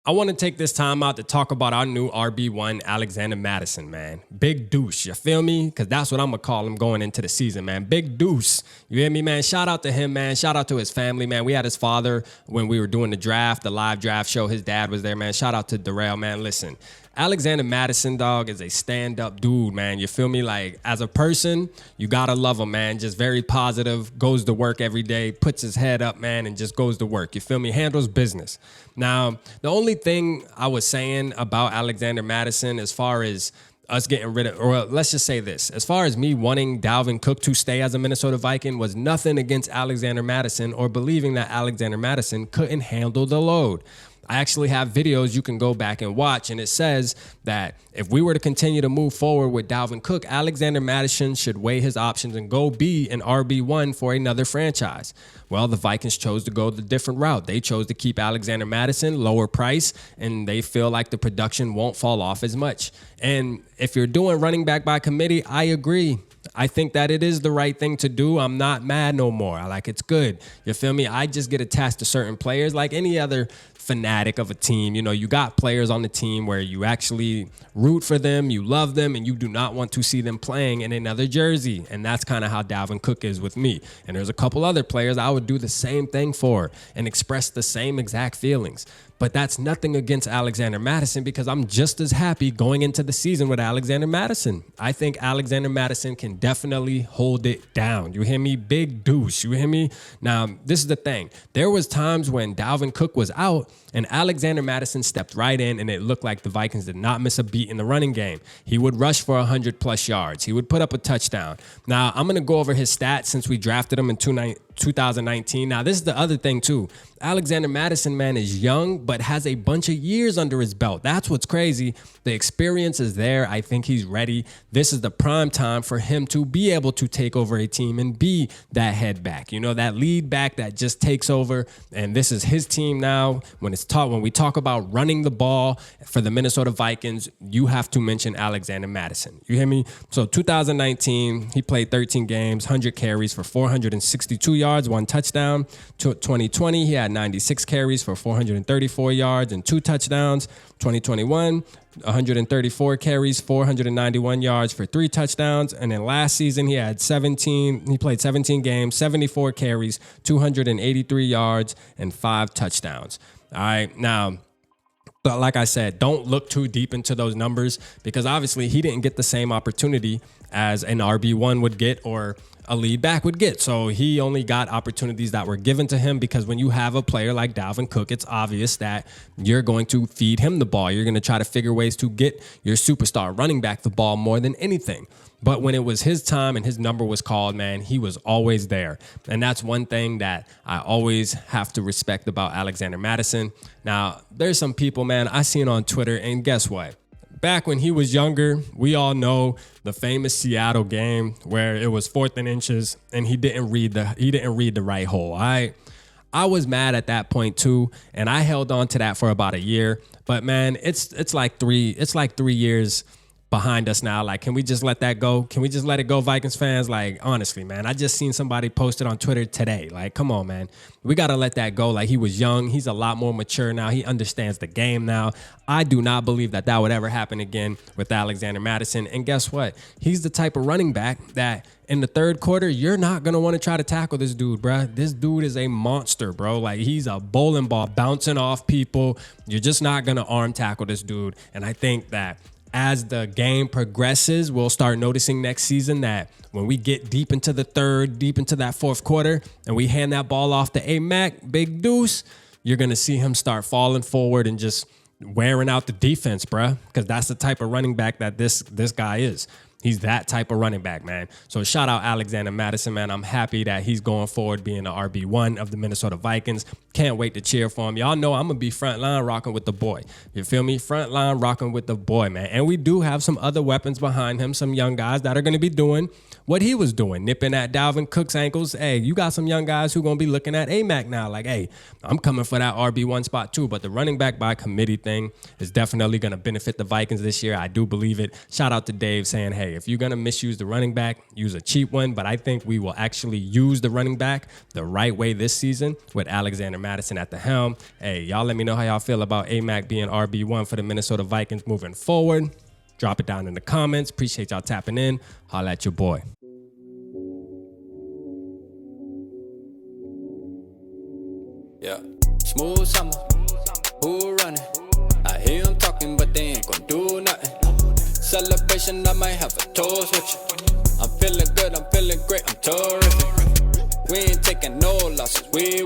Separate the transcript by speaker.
Speaker 1: I want to take this time out to talk about our new RB1, Alexander Mattison, man. Big Deuce, you feel me? Because that's what I'm going to call him going into the season, man. Big Deuce. You hear me, man? Shout out to him, man. Shout out to his family, man. We had his father when we were doing the draft, the live draft show. His dad was there, man. Shout out to Darrell, man. Listen, Alexander Mattison, dog, is a stand-up dude, man. You feel me? Like, as a person, you gotta love him, man. Just very positive, goes to work every day, puts his head up, man, and just goes to work. You feel me? Handles business. Now, the only thing I was saying about Alexander Mattison as far as us getting rid of, or let's just say this, as far as me wanting Dalvin Cook to stay as a Minnesota Viking was nothing against Alexander Mattison or believing that Alexander Mattison couldn't handle the load. I actually have videos you can go back and watch, and it says that if we were to continue to move forward with Dalvin Cook, Alexander Mattison should weigh his options and go be an RB1 for another franchise. Well, the Vikings chose to go the different route. They chose to keep Alexander Mattison, lower price, and they feel like the production won't fall off as much. And if you're doing running back by committee, I agree. I think that it is the right thing to do. I'm not mad no more. It's good. You feel me? I just get attached to certain players like any other fanatic of a team. You know, you got players on the team where you actually root for them, you love them, and you do not want to see them playing in another jersey. And that's kind of how Dalvin Cook is with me. And there's a couple other players I would do the same thing for and express the same exact feelings. But that's nothing against Alexander Mattison because I'm just as happy going into the season with Alexander Mattison. I think Alexander Mattison can definitely hold it down. You hear me? Big Deuce. You hear me? Now, this is the thing. There was times when Dalvin Cook was out and Alexander Mattison stepped right in and it looked like the Vikings did not miss a beat in the running game. He would rush for 100+ yards. He would put up a touchdown. Now, I'm going to go over his stats since we drafted him in 2019. Now, this is the other thing, too. Alexander Mattison, man, is young, but has a bunch of years under his belt. That's what's crazy. The experience is there. I think he's ready. This is the prime time for him to be able to take over a team and be that head back, you know, that lead back that just takes over. And this is his team now. When we talk about running the ball for the Minnesota Vikings, you have to mention Alexander Mattison. You hear me? So 2019, he played 13 games, 100 carries for 462 yards, 1 touchdown. 2020, he had 96 carries for 434 yards and 2 touchdowns. 2021, 134 carries, 491 yards for 3 touchdowns. And then last season, he played 17 games, 74 carries, 283 yards, and 5 touchdowns. All right, now, but like I said, don't look too deep into those numbers because obviously he didn't get the same opportunity as an RB1 would get or a lead back would get. So he only got opportunities that were given to him because when you have a player like Dalvin Cook, it's obvious that you're going to feed him the ball. You're going to try to figure ways to get your superstar running back the ball more than anything. But when it was his time and his number was called, man, he was always there. And that's one thing that I always have to respect about Alexander Mattison. Now, there's some people, man, I seen on Twitter, and guess what? Back when he was younger, we all know the famous Seattle game where it was 4th and inches and he didn't read the right hole. I was mad at that point too, and I held on to that for about a year. But man, it's like 3 years behind us now. Like, can we just let that go? Can we just let it go, Vikings fans? Like, honestly, man, I just seen somebody post it on Twitter today. Like, come on, man. We got to let that go. Like, he was young. He's a lot more mature now. He understands the game now. I do not believe that would ever happen again with Alexander Mattison. And guess what? He's the type of running back that in the third quarter, you're not going to want to try to tackle this dude, bro. This dude is a monster, bro. Like, he's a bowling ball bouncing off people. You're just not going to arm tackle this dude. And I think that as the game progresses, we'll start noticing next season that when we get deep into the third, deep into that fourth quarter, and we hand that ball off to A Mack Big Deuce, you're going to see him start falling forward and just wearing out the defense, bruh, because that's the type of running back that this guy is. He's that type of running back, man. So shout out Alexander Mattison, man. I'm happy that he's going forward being the RB1 of the Minnesota Vikings. Can't wait to cheer for him. Y'all know I'm going to be front line rocking with the boy. You feel me? Front line rocking with the boy, man. And we do have some other weapons behind him, some young guys that are going to be doing what he was doing, nipping at Dalvin Cook's ankles. Hey, you got some young guys who are going to be looking at A Mack now. Like, hey, I'm coming for that RB1 spot too. But the running back by committee thing is definitely going to benefit the Vikings this year. I do believe it. Shout out to Dave saying, hey, hey, if you're going to misuse the running back, use a cheap one. But I think we will actually use the running back the right way this season with Alexander Mattison at the helm. Hey, y'all let me know how y'all feel about A Mack being RB1 for the Minnesota Vikings moving forward. Drop it down in the comments. Appreciate y'all tapping in. Holla at your boy.
Speaker 2: Yeah, smooth summer, who running? I hear them talking, but they ain't gon' do nothing. Celebration, I might have a toast with you. I'm feeling good, I'm feeling great, I'm terrific. We ain't taking no losses, we